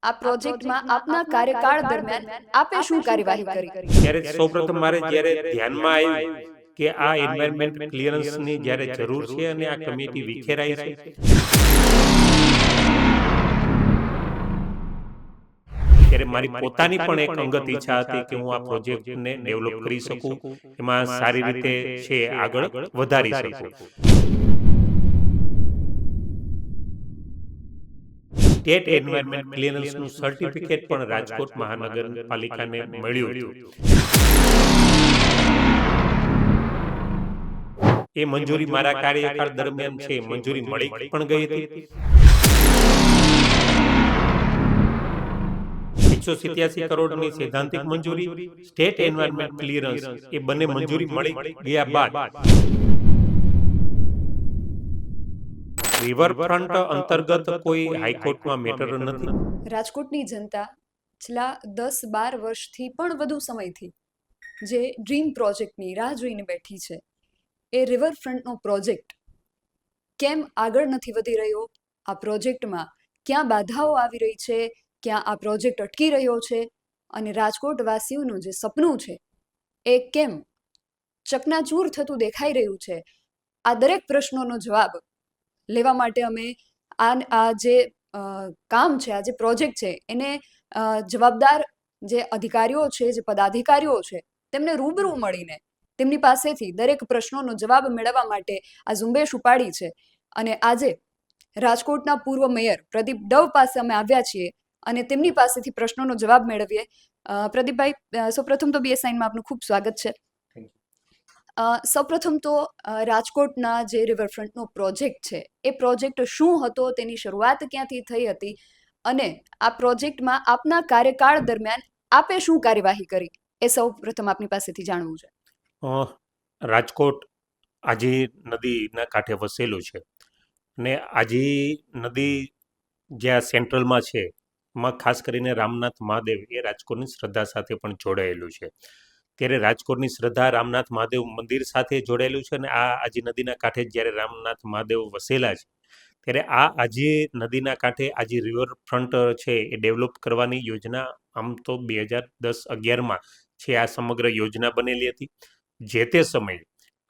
આ પ્રોજેક્ટમાં આપના કાર્યકાળ દરમિયાન આપે શું કાર્યવાહી કરી? ત્યારે સૌપ્રથમ મારે જ્યારે ધ્યાનમાં આવ્યું કે આ એન્વાયરમેન્ટ ક્લિયરન્સની જ્યારે જરૂર છે અને આ કમિટી વિખેરાઈ છે, ત્યારે મારી પોતાની પણ એક અંગત ઈચ્છા હતી કે હું આ પ્રોજેક્ટને ડેવલપ કરી શકું, એમાં સારી રીતે છે આગળ વધારી શકું. સ્ટેટ એન્વાયરમેન્ટ ક્લિયરન્સનું સર્ટિફિકેટ પણ રાજકોટ મહાનગરપાલિકાને મળ્યું હતું. એ મંજૂરી મારા કાર્યકાળ દરમિયાન છે મંજૂરી મળી પણ ગઈ હતી. 187 કરોડની સૈદ્ધાંતિક મંજૂરી, સ્ટેટ એન્વાયરમેન્ટ ક્લિયરન્સ, એ બંને મંજૂરી મળી ગયા બાદ રિવરફ્રન્ટ અંતર્ગત કોઈ હાઈકોર્ટમાં મેટર નથી. રાજકોટની જનતા છેલ્લા 10-12 વર્ષથી પણ વધુ સમયથી જે ડ્રીમ પ્રોજેક્ટની રાહ જોઈને બેઠી છે, એ રિવરફ્રન્ટનો પ્રોજેક્ટ કેમ આગળ નથી વધી રહ્યો? આ પ્રોજેક્ટમાં ક્યાં બાધાઓ આવી રહી છે? ક્યાં આ પ્રોજેક્ટ અટકી રહ્યો છે? અને રાજકોટવાસીઓનું જે સપનું છે એ કેમ ચકનાચૂર થતું દેખાઈ રહ્યું છે? આ દરેક પ્રશ્નોનો જવાબ લેવા માટે અમે આ જે કામ છે, આ જે પ્રોજેક્ટ છે, એને જવાબદાર જે અધિકારીઓ છે, જે પદાધિકારીઓ છે, તેમને રૂબરૂ મળીને તેમની પાસેથી દરેક પ્રશ્નોનો જવાબ મેળવવા માટે આ ઝુંબેશ ઉપાડી છે. અને આજે રાજકોટના પૂર્વ મેયર પ્રદીપ ડવ પાસે અમે આવ્યા છીએ અને તેમની પાસેથી પ્રશ્નોનો જવાબ મેળવીએ. પ્રદીપભાઈ, સૌપ્રથમ તો BSIમાં આપનું ખૂબ સ્વાગત છે. સૌપ્રથમ તો રાજકોટના જે રિવરફ્રન્ટનો પ્રોજેક્ટ છે, એ પ્રોજેક્ટ શું હતો, તેની શરૂઆત ક્યાંથી થઈ હતી, અને આ પ્રોજેક્ટમાં આપના કાર્યકાળ દરમિયાન આપે શું કાર્યવાહી કરી, એ સૌપ્રથમ આપની પાસેથી જાણવું છે. રાજકોટ આજી નદીના કાંઠે વસેલું છે અને આજી નદી જ્યાં સેન્ટ્રલમાં છે, એમાં ખાસ કરીને રામનાથ મહાદેવ એ રાજકોટની શ્રદ્ધા સાથે પણ જોડાયેલું છે. ત્યારે રાજકોટની શ્રદ્ધા રામનાથ મહાદેવ મંદિર સાથે જોડાયેલું છે અને આ આજી નદીના કાંઠે જ્યારે રામનાથ મહાદેવ વસેલા છે, ત્યારે આ આજી નદીના કાંઠે આજી રિવરફ્રન્ટ છે એ ડેવલપ કરવાની યોજના આમ તો 2010-11માં છે આ સમગ્ર યોજના બનેલી હતી. જે તે સમયે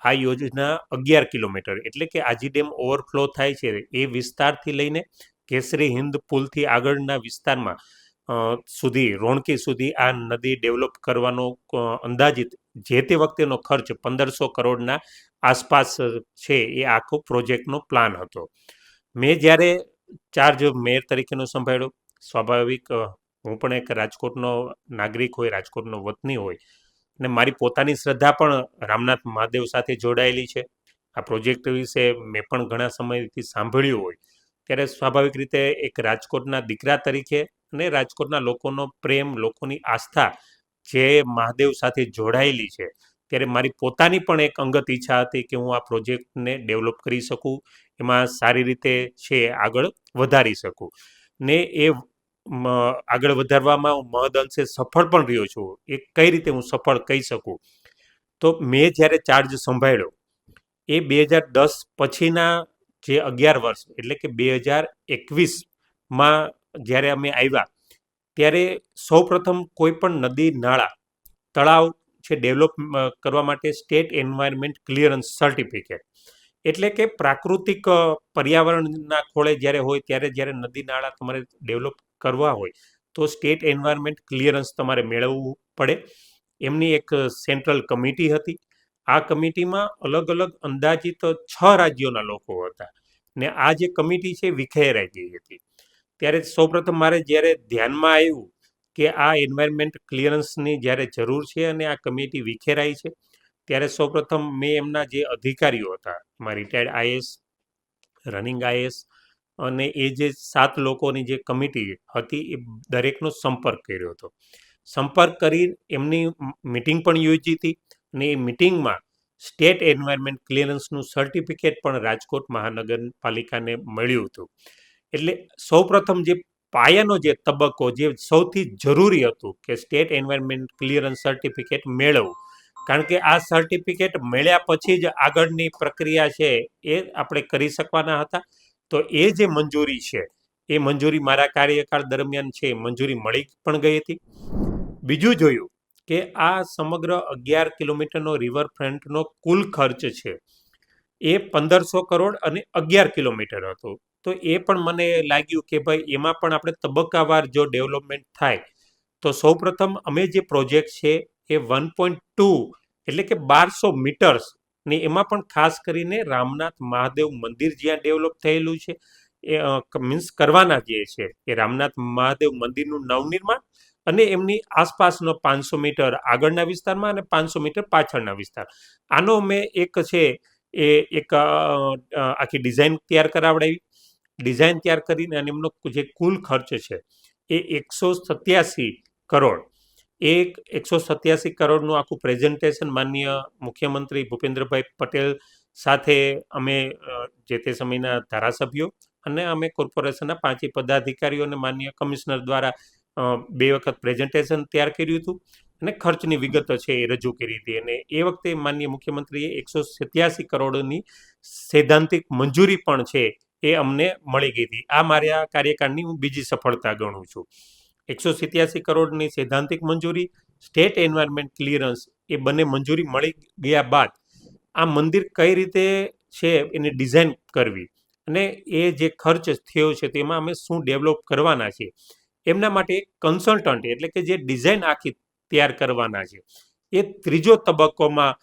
આ યોજના 11 કિલોમીટર એટલે કે આજી ડેમ ઓવરફ્લો થાય છે એ વિસ્તારથી લઈને કેસરી હિન્દ પુલથી આગળના વિસ્તારમાં સુધી રોણકી સુધી આ નદી ડેવલપ કરવાનો અંદાજિત જે તે વખતેનો ખર્ચ 1500 કરોડના આસપાસ છે એ આખો પ્રોજેક્ટનો પ્લાન હતો. મેં જ્યારે ચાર્જ મેયર તરીકેનો સંભાળ્યો, સ્વાભાવિક હું પણ એક રાજકોટનો નાગરિક હોય, રાજકોટનો વતની હોય, અને મારી પોતાની શ્રદ્ધા પણ રામનાથ મહાદેવ સાથે જોડાયેલી છે. આ પ્રોજેક્ટ વિશે મેં પણ ઘણા સમયથી સાંભળ્યું હોય, ત્યારે સ્વાભાવિક રીતે એક રાજકોટના દીકરા તરીકે અને રાજકોટના લોકોનો પ્રેમ, લોકોની આસ્થા જે મહાદેવ સાથે જોડાયેલી છે, ત્યારે મારી પોતાની પણ એક અંગત ઈચ્છા હતી કે હું આ પ્રોજેક્ટને ડેવલપ કરી શકું, એમાં સારી રીતે છે આગળ વધારી શકું. ને એ આગળ વધારવામાં હું મહદ અંશે સફળ પણ રહ્યો છું. એ કઈ રીતે હું સફળ કહી શકું? તો મેં જ્યારે ચાર્જ સંભાળ્યો એ 2010 પછીના જે 11 વર્ષ એટલે કે 2021માં જ્યારે અમે આવ્યા, ત્યારે સૌપ્રથમ કોઈ પણ નદી, નાળા, તળાવ છે ડેવલપ કરવા માટે સ્ટેટ એન્વાયરમેન્ટ ક્લિયરન્સ સર્ટિફિકેટ એટલે કે પ્રાકૃતિક પર્યાવરણના ખોળે જ્યારે હોય ત્યારે જ્યારે નદી નાળા તમારે ડેવલપ કરવા હોય તો સ્ટેટ એન્વાયરમેન્ટ ક્લિયરન્સ તમારે મેળવવું પડે. એમની એક સેન્ટ્રલ કમિટી હતી. આ કમિટીમાં અલગ અલગ અંદાજિત 6 રાજ્યોના લોકો હતા ને આ જે કમિટી છે વિખેરાઈ ગઈ હતી. ત્યારે સૌપ્રથમ મારે જ્યારે ધ્યાનમાં આવ્યું કે આ એન્વાયરમેન્ટ ક્લિયરન્સની જ્યારે જરૂર છે અને આ કમિટી વિખેરાઈ છે, ત્યારે સૌપ્રથમ મેં એમના જે અધિકારીઓ હતા, એમાં રિટાયર્ડ IAS, રનિંગ IAS અને એ જે 7 લોકોની જે કમિટી હતી એ દરેકનો સંપર્ક કર્યો હતો. સંપર્ક કરી એમની મિટિંગ પણ યોજી હતી અને એ મિટિંગમાં સ્ટેટ એન્વાયરમેન્ટ ક્લિયરન્સનું સર્ટિફિકેટ પણ રાજકોટ મહાનગરપાલિકાને મળ્યું હતું. એટલે સૌપ્રથમ જે પાયાનો જે તબક્કો જે સૌથી જરૂરી હતું કે સ્ટેટ એન્વાયરમેન્ટ ક્લિયરન્સ સર્ટિફિકેટ મેળવવું, કારણ કે આ સર્ટિફિકેટ મળ્યા પછી જ આગળની પ્રક્રિયા છે એ આપણે કરી શકવાના હતા. તો એ જે મંજૂરી છે એ મંજૂરી મારા કાર્યકાળ દરમિયાન છે મંજૂરી મળી પણ ગઈ હતી. બીજું જોયું કે આ સમગ્ર 11 કિલોમીટરનો રિવરફ્રન્ટનો કુલ ખર્ચ છે એ 1500 કરોડ અને 11 કિલોમીટર હતો. તો એ પણ મને લાગ્યું કે ભાઈ એમાં પણ આપણે તબક્કાવાર જો ડેવલપમેન્ટ થાય તો સૌપ્રથમ અમે જે પ્રોજેક્ટ છે એ 1.2 એટલે કે 1200 મીટર્સ ને એમાં પણ ખાસ કરીને રામનાથ મહાદેવ મંદિર જ્યાં ડેવલપ થયેલું છે એ મીન્સ કરવાના જે છે એ રામનાથ મહાદેવ મંદિરનું નવનિર્માણ અને એમની આસપાસનો 500 મીટર આગળના વિસ્તારમાં અને 500 મીટર પાછળના વિસ્તાર. આનો મેં એક છે એ એક આખી ડિઝાઇન તૈયાર કરાવડાવી. ડિઝાઇન તૈયાર કરીને અને એમનો જે કુલ ખર્ચ છે એ 187 કરોડ. એ 187 કરોડનું આખું પ્રેઝન્ટેશન માનનીય મુખ્યમંત્રી ભૂપેન્દ્રભાઈ પટેલ સાથે અમે જે તે સમયના ધારાસભ્યો અને અમે કોર્પોરેશનના 5 પદાધિકારીઓ અને માનનીય કમિશનર દ્વારા 2 વખત પ્રેઝન્ટેશન તૈયાર કર્યું હતું અને ખર્ચની વિગતો છે એ રજૂ કરી હતી. અને એ વખતે માનનીય મુખ્યમંત્રીએ 187 કરોડની સૈદ્ધાંતિક મંજૂરી પણ છે એ અમને મળી ગઈ હતી. આ મારા કાર્યકાળની હું બીજી સફળતા ગણું છું. 187 કરોડની સૈદ્ધાંતિક મંજૂરી, સ્ટેટ એન્વાયરમેન્ટ ક્લિયરન્સ એ બંને મંજૂરી મળી ગયા બાદ આ મંદિર કઈ રીતે છે એની ડિઝાઇન કરવી અને એ જે ખર્ચ થયો છે તેમાં અમે શું ડેવલપ કરવાના છે એમના માટે એક કન્સલ્ટન્ટ એટલે કે જે ડિઝાઇન આખી તૈયાર કરવાના છે એ ત્રીજો તબક્કોમાં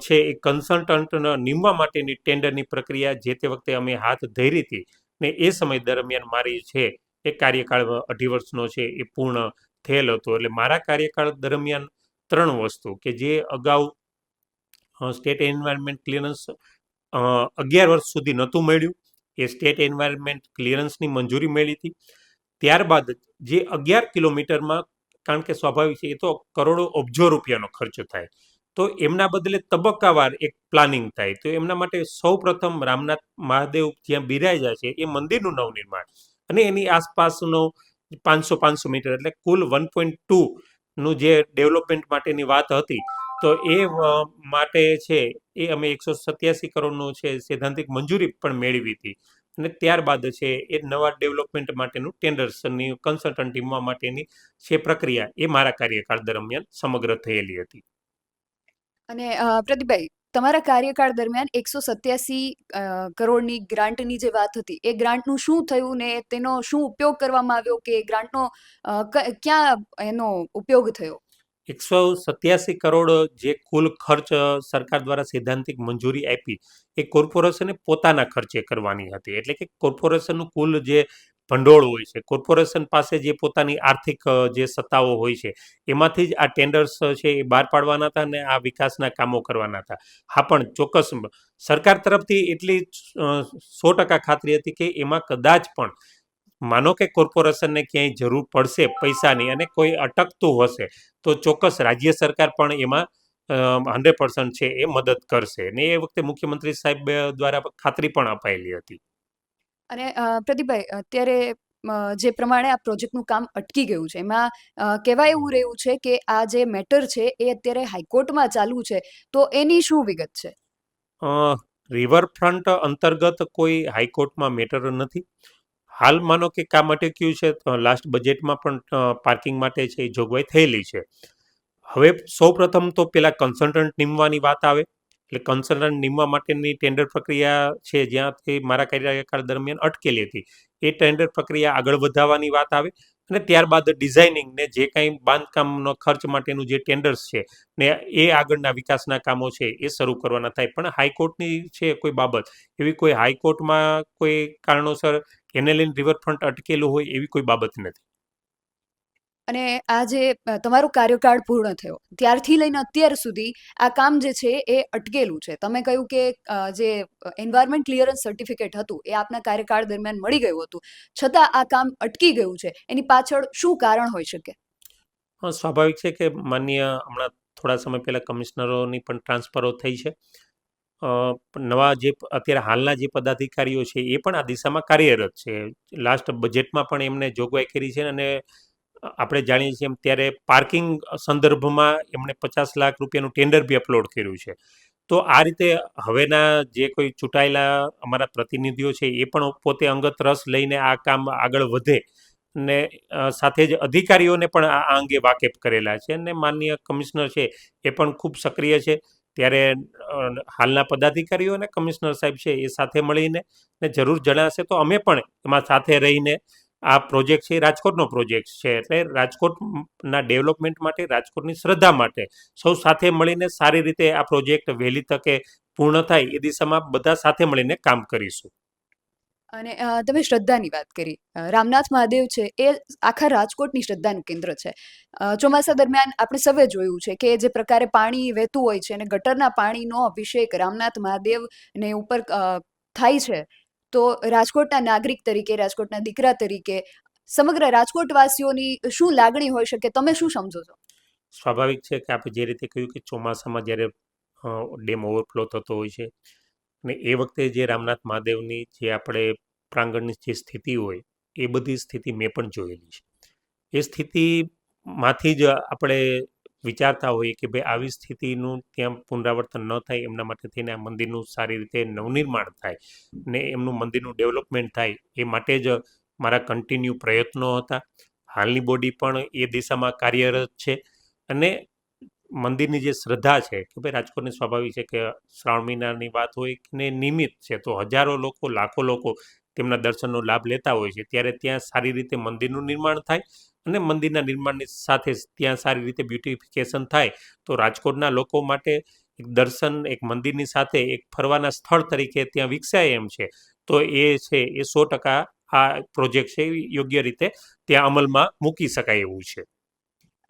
છે એ કન્સલ્ટન્ટ નીમવા માટેની ટેન્ડરની પ્રક્રિયા જે તે વખતે અમે હાથ ધરી હતી ને એ સમય દરમિયાન મારી છે એ કાર્યકાળ 2.5 વર્ષનો છે એ પૂર્ણ થયેલ હતો. એટલે મારા કાર્યકાળ દરમિયાન 3 વસ્તુ કે જે અગાઉ સ્ટેટ એન્વાયરમેન્ટ ક્લિયરન્સ 11 વર્ષ સુધી નહોતું મળ્યું એ સ્ટેટ એન્વાયરમેન્ટ ક્લિયરન્સની મંજૂરી મળી હતી. ત્યારબાદ જે 11 કિલોમીટરમાં કારણ કે સ્વાભાવિક છે એ તો કરોડો અબજો રૂપિયાનો ખર્ચ થાય તો એમના બદલે તબક્કાવાર એક પ્લાનિંગ થાય. તો એમના માટે સૌ પ્રથમ રામનાથ મહાદેવ જ્યાં બિરાજ્યા છે એ મંદિરનું નવનિર્માણ અને એની આસપાસનો 500 મીટર એટલે કુલ 1.2 નું જે ડેવલપમેન્ટ માટેની વાત હતી તો એ માટે છે એ અમે 187 કરોડનું છે સૈદ્ધાંતિક મંજૂરી પણ મેળવી હતી અને ત્યારબાદ છે એ નવા ડેવલપમેન્ટ માટેનું ટેન્ડર્સની કન્સલ્ટન્ટ ટીમમાં માટેની છે પ્રક્રિયા એ મારા કાર્યકાળ દરમિયાન સમગ્ર થયેલી હતી. અને પ્રદીપભાઈ, તમારા કાર્યકાળ દરમિયાન 187 કરોડની ગ્રાન્ટની જે વાત હતી એ ગ્રાન્ટનું શું થયું ને તેનો શું ઉપયોગ કરવામાં આવ્યો કે ગ્રાન્ટનો ક્યાં એનો ઉપયોગ થયો? 187 કરોડ જે કુલ ખર્ચ સરકાર દ્વારા સૈદ્ધાંતિક મંજૂરી આપી એ કોર્પોરેશને પોતાના ખર્ચે કરવાની હતી. એટલે કે કોર્પોરેશનનું કુલ જે ભંડોળ હોય છે, કોર્પોરેશન પાસે જે પોતાની આર્થિક જે સત્તાઓ હોય છે એમાંથી જ આ ટેન્ડર્સ છે એ બહાર પાડવાના હતા અને આ વિકાસના કામો કરવાના હતા. હા, પણ ચોક્કસ સરકાર તરફથી એટલી 100% ખાતરી હતી કે એમાં કદાચ પણ માનો કે કોર્પોરેશનને ક્યાંય જરૂર પડશે પૈસાની અને કોઈ અટકતું હશે તો ચોક્કસ રાજ્ય સરકાર પણ એમાં 100% છે એ મદદ કરશે ને એ વખતે મુખ્યમંત્રી સાહેબ દ્વારા ખાતરી પણ અપાયેલી હતી. અને પ્રદીપભાઈ, અત્યારે જે પ્રમાણે આ પ્રોજેક્ટનું કામ અટકી ગયું છે એમાં કહેવાય એવું રહ્યું છે કે આ જે મેટર છે એ અત્યારે હાઈકોર્ટમાં ચાલુ છે, તો એની શું વિગત છે? રિવરફ્રન્ટ અંતર્ગત કોઈ હાઈકોર્ટમાં મેટર નથી. હાલ માનો કે કામ અટક્યું છે લાસ્ટ બજેટમાં પણ પાર્કિંગ માટે છે એ જોગવાઈ થયેલી છે. હવે સૌપ્રથમ તો પેલા કન્સલ્ટન્ટ નીમવાની વાત આવે એટલે કન્સલ્ટન્ટ નીમવા માટેની ટેન્ડર પ્રક્રિયા છે જ્યાંથી મારા કાર્યકાળ દરમિયાન અટકેલી હતી એ ટેન્ડર પ્રક્રિયા આગળ વધારવાની વાત આવે અને ત્યારબાદ ડિઝાઇનિંગ ને જે કાંઈ બાંધકામનો ખર્ચ માટેનું જે ટેન્ડર્સ છે ને એ આગળના વિકાસના કામો છે એ શરૂ કરવાના થાય. પણ હાઈકોર્ટની છે કોઈ બાબત એવી કોઈ હાઈકોર્ટમાં કોઈ કારણોસર એને લઈને રિવરફ્રન્ટ અટકેલું હોય એવી કોઈ બાબત નથી. અને આ જે તમારો કાર્યકાળ પૂર્ણ થયો ત્યારથી લઈને અત્યાર સુધી આ કામ જે છે એ અટકેલું છે. તમે કહ્યું કે જે એન્વાયરમેન્ટ ક્લિયરન્સ સર્ટિફિકેટ હતું એ આપના કાર્યકાળ દરમિયાન મળી ગયું હતું, છતાં આ કામ અટકી ગયું છે. એની પાછળ શું કારણ હોઈ શકે? સ્વાભાવિક છે કે માનનીય હમણાં થોડા સમય પહેલાં કમિશનરોની પણ ટ્રાન્સફરો થઈ છે. નવા જે અત્યારે હાલના જે પદાધિકારીઓ છે એ પણ આ દિશામાં કાર્યરત છે. લાસ્ટ બજેટમાં પણ એમને જોગવાઈ કરી છે અને આપણે જાણીએ છીએ એમ ત્યારે પાર્કિંગ સંદર્ભમાં એમણે 50 લાખ રૂપિયાનું ટેન્ડર બી અપલોડ કર્યું છે. તો આ રીતે હવેના જે કોઈ ચૂંટાયેલા અમારા પ્રતિનિધિઓ છે એ પણ પોતે અંગત રસ લઈને આ કામ આગળ વધે ને સાથે જ અધિકારીઓને પણ આ અંગે વાકેફ કરેલા છે અને માનનીય કમિશનર છે એ પણ ખૂબ સક્રિય છે. ત્યારે હાલના પદાધિકારીઓ અને કમિશનર સાહેબ છે એ સાથે મળીને ને જરૂર જણાશે તો અમે પણ એમાં સાથે રહીને આ પ્રોજેક્ટ છે એ રાજકોટનો પ્રોજેક્ટ છે એટલે રાજકોટના ડેવલપમેન્ટ માટે, રાજકોટની શ્રદ્ધા માટે સૌ સાથે મળીને સારી રીતે આ પ્રોજેક્ટ વહેલી તકે પૂર્ણ થાય એ દિશામાં બધા સાથે મળીને કામ કરીશું. અને તમે શ્રદ્ધાની વાત કરી. રામનાથ મહાદેવ છે એ આખા રાજકોટની શ્રદ્ધાનું કેન્દ્ર છે. ચોમાસા દરમિયાન આપણે સૌએ જોયું છે કે જે પ્રકારે પાણી વહેતું હોય છે અને ગટરના પાણીનો અભિષેક રામનાથ મહાદેવને ઉપર થાય છે, તો રાજકોટના નાગરિક તરીકે, રાજકોટના દીકરા તરીકે સમગ્ર રાજકોટવાસીઓની શું લાગણી હોઈ શકે? તમે શું સમજો છો? સ્વાભાવિક છે કે આપણે જે રીતે કહ્યું કે ચોમાસામાં જ્યારે ડેમ ઓવરફ્લો થતો હોય છે અને એ વખતે જે રામનાથ મહાદેવની જે આપણે પ્રાંગણની જે સ્થિતિ હોય એ બધી સ્થિતિ મેં પણ જોયેલી છે. એ સ્થિતિમાંથી જ આપણે વિચારતા હોઈએ કે ભાઈ આવી સ્થિતિનું ત્યાં પુનરાવર્તન ન થાય એમના માટે થઈને આ મંદિરનું સારી રીતે નવનિર્માણ થાય ને એમનું મંદિરનું ડેવલપમેન્ટ થાય એ માટે જ મારા કન્ટિન્યુ પ્રયત્નો હતા. હાલની બોડી પણ એ દિશામાં કાર્યરત છે અને મંદિરની જે શ્રદ્ધા છે કે ભાઈ રાજકોટની સ્વાભાવિક છે કે શ્રાવણ મહિનાની વાત હોય ને નિમિત્ત છે તો હજારો લોકો, લાખો લોકો તેમના દર્શનનો લાભ લેતા હોય છે. ત્યારે ત્યાં સારી રીતે મંદિરનું નિર્માણ થાય અને મંદિરના નિર્માણની સાથે ત્યાં સારી રીતે બ્યુટિફિકેશન થાય તો રાજકોટના લોકો માટે એક દર્શન, એક મંદિરની સાથે એક ફરવાના સ્થળ તરીકે ત્યાં વિકસાય એમ છે. તો એ છે એ 100% આ પ્રોજેક્ટ છે એ યોગ્ય રીતે ત્યાં અમલમાં મૂકી શકાય એવું છે.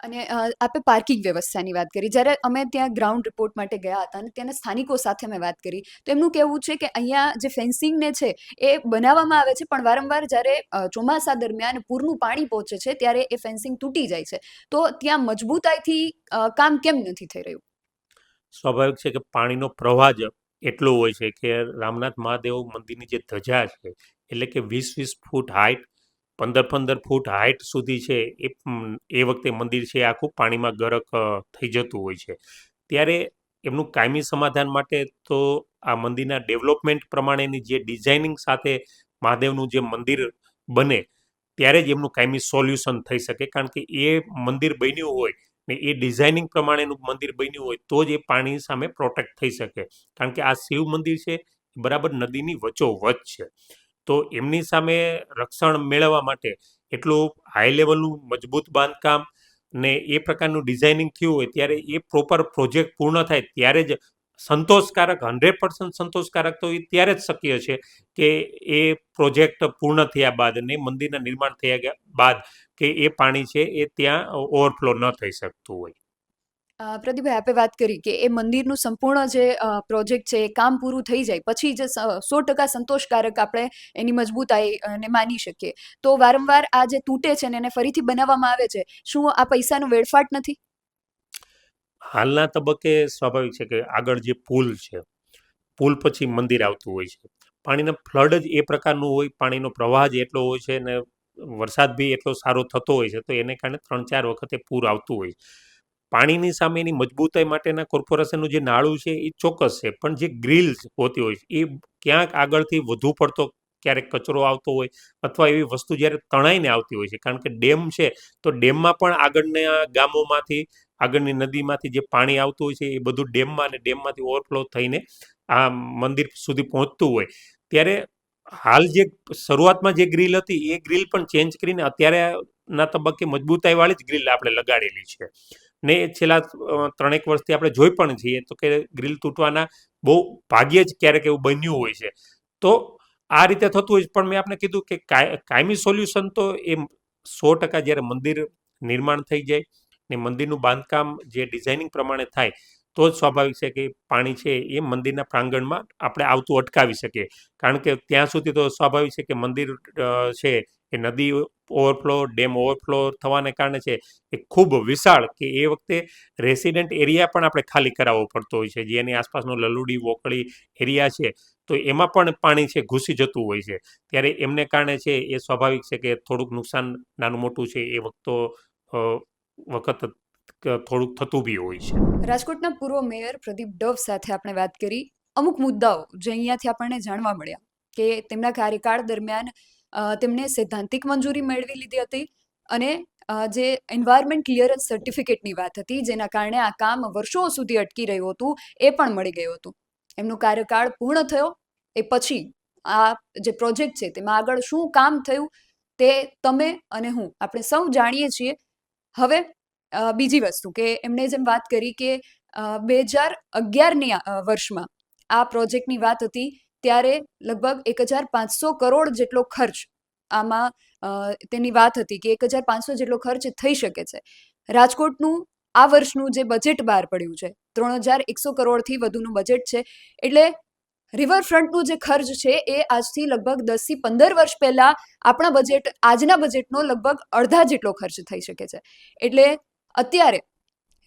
અને આપણે પાર્કિંગ વ્યવસ્થાની વાત કરી. જ્યારે અમે ત્યાં ગ્રાઉન્ડ રિપોર્ટ માટે ગયા હતા અને ત્યાંના સ્થાનિકો સાથે મેં વાત કરી, તો એમનું કહેવું છે કે અહીંયા જે ફેન્સિંગને છે એ બનાવવામાં આવે છે, પણ વારંવાર જ્યારે ચોમાસા દરમિયાન પૂરનું પાણી પહોંચે છે ત્યારે એ ફેન્સિંગ તૂટી જાય છે. તો ત્યાં મજબૂતાઈથી કામ કેમ નથી થઈ રહ્યું? સ્વાભાવિક છે કે પાણીનો પ્રવાહ જ એટલો હોય છે કે રામનાથ મહાદેવ મંદિરની જે ધજા છે એટલે કે 20-20 ફૂટ હાઈટ, 15-15 ફૂટ હાઈટ સુધી છે એ વખતે મંદિર છે આખું પાણીમાં ગરક થઈ જતું હોય છે. ત્યારે એમનું કાયમી સમાધાન માટે તો આ મંદિરના ડેવલપમેન્ટ પ્રમાણેની જે ડિઝાઇનિંગ સાથે મહાદેવનું જે મંદિર બને ત્યારે જ એમનું કાયમી સોલ્યુશન થઈ શકે. કારણ કે એ મંદિર બન્યું હોય ને એ ડિઝાઇનિંગ પ્રમાણેનું મંદિર બન્યું હોય તો જ એ પાણી સામે પ્રોટેક્ટ થઈ શકે. કારણ કે આ શિવ મંદિર છે બરાબર નદીની વચ્ચોવચ્ચ છે. તો એમની સામે રક્ષણ મેળવવા માટે એટલું હાઈ લેવલનું મજબૂત બાંધકામ ને એ પ્રકારનું ડિઝાઇનિંગ થયું હોય ત્યારે એ પ્રોપર પ્રોજેક્ટ પૂર્ણ થાય ત્યારે જ સંતોષકારક 100% સંતોષકારક તો એ ત્યારે જ શક્ય છે કે એ પ્રોજેક્ટ પૂર્ણ થયા બાદ ને મંદિરના નિર્માણ થયા ગયા બાદ કે એ પાણી છે એ ત્યાં ઓવરફ્લો ન થઈ શકતું હોય. પ્રદીપભાઈ, આપણે વાત કરી કે એ મંદિરનું સંપૂર્ણ જે પ્રોજેક્ટ છે એ કામ પૂરું થઈ જાય પછી જે 100% સંતોષકારક આપણે એની મજબૂતાઈ ને માની શકીએ, તો વારંવાર આ જે તૂટે છે ને એને ફરીથી બનાવવામાં આવે છે, શું આ પૈસાનું વેડફાટ નથી? હાલના તબક્કે સ્વાભાવિક છે કે આગળ જે પુલ છે, પુલ પછી મંદિર આવતું હોય છે. પાણીનો ફ્લડ જ એ પ્રકારનું હોય, પાણીનો પ્રવાહ જ એટલો હોય છે ને વરસાદ બી એટલો સારો થતો હોય છે તો એને કારણે 3-4 વખતે પૂર આવતું હોય છે. પાણીની સામેની મજબૂતાઈ માટેના કોર્પોરેશનનું જે નાળું છે એ ચોક્કસ છે, પણ જે ગ્રીલ હોતી હોય છે એ ક્યાંક આગળથી વધુ પડતો ક્યારેક કચરો આવતો હોય અથવા એવી વસ્તુ જ્યારે તણાઈને આવતી હોય છે. કારણ કે ડેમ છે તો ડેમમાં પણ આગળના ગામોમાંથી, આગળની નદીમાંથી જે પાણી આવતું હોય છે એ બધું ડેમમાં અને ડેમમાંથી ઓવરફ્લો થઈને આ મંદિર સુધી પહોંચતું હોય. ત્યારે હાલ જે શરૂઆતમાં જે ગ્રીલ હતી એ ગ્રીલ પણ ચેન્જ કરીને અત્યારેના તબક્કે મજબૂતાઈવાળી જ ગ્રીલ આપણે લગાડેલી છે ને છેલ્લા 3-1 વર્ષથી આપણે જોઈ પણ છીએ તો કે ગ્રીલ તૂટવાના બહુ ભાગ્યે જ ક્યારેક એવું બન્યું હોય છે. તો આ રીતે થતું હોય છે, પણ મેં આપને કીધું કે કાયમી સોલ્યુશન તો એ 100% જ્યારે મંદિર નિર્માણ થઈ જાય ને મંદિરનું બાંધકામ જે ડિઝાઇનિંગ પ્રમાણે થાય તો જ સ્વાભાવિક છે કે પાણી છે એ મંદિરના પ્રાંગણમાં આપણે આવતું અટકાવી શકીએ. કારણ કે ત્યાં સુધી તો સ્વાભાવિક છે કે મંદિર છે એ નદી ઓવરફ્લો, ડેમ ઓવરફ્લો થવાને કારણે છે એ ખૂબ વિશાળ કે એ વખતે રેસિડેન્ટ એરિયા પણ આપણે ખાલી કરાવવો પડતો હોય છે. જેની આસપાસનો લલુડી, વોકળી એરિયા છે તો એમાં પણ પાણી છે ઘૂસી જતું હોય છે. ત્યારે એમને કારણે છે એ સ્વાભાવિક છે કે થોડુંક નુકસાન નાનું મોટું છે એ વખત થોડુંક થતું બી હોય છે. રાજકોટના પૂર્વ મેયર પ્રદીપ ડવ સાથે આપણે વાત કરી અમુક મુદ્દાઓ જે અહીંયાથી આપણને જાણવા મળ્યા કે તેમના કાર્યકાળ દરમિયાન તેમણે સૈદ્ધાંતિક મંજૂરી મેળવી લીધી હતી અને જે એન્વાયરમેન્ટ ક્લિયરન્સ સર્ટિફિકેટની વાત હતી જેના કારણે આ કામ વર્ષો સુધી અટકી રહ્યું હતું એ પણ મળી ગયું હતું. એમનો કાર્યકાળ પૂર્ણ થયો એ પછી આ જે પ્રોજેક્ટ છે તેમાં આગળ શું કામ થયું તે તમે અને હું આપણે સૌ જાણીએ છીએ. હવે બીજી વસ્તુ કે એમણે જેમ વાત કરી કે 2011ની વર્ષમાં આ પ્રોજેક્ટની વાત હતી ત્યારે લગભગ 1500 કરોડ જેટલો ખર્ચ આમાં તેની વાત હતી કે 1500 જેટલો ખર્ચ થઈ શકે છે. રાજકોટનું આ વર્ષનું જે બજેટ બહાર પડ્યું છે 3100 કરોડથી વધુનું બજેટ છે એટલે રિવરફ્રન્ટનું જે ખર્ચ છે એ આજથી લગભગ 10થી 15 વર્ષ પહેલા આપણા બજેટ આજના બજેટનો લગભગ અડધા જેટલો ખર્ચ થઈ શકે છે. એટલે અત્યારે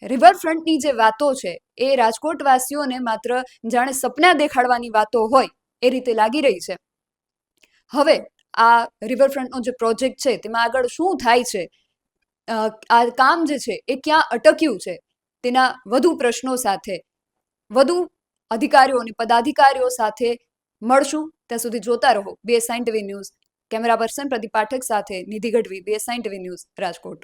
રિવરફ્રન્ટની જે વાતો છે એ રાજકોટવાસીઓને માત્ર જાણે સપના દેખાડવાની વાતો હોય એ રીતે લાગી રહી છે. હવે આ રિવરફ્રન્ટનો જે પ્રોજેક્ટ છે તેમાં આગળ શું થાય છે, આ કામ જે છે એ ક્યાં અટક્યું છે, તેના વધુ પ્રશ્નો સાથે વધુ અધિકારીઓ અને પદાધિકારીઓ સાથે મળશું. ત્યાં સુધી જોતા રહો BS9 TV news. Camera person Pradeep Pathak સાથે Nidhi Gadhvi, BS9 TV news, Rajkot.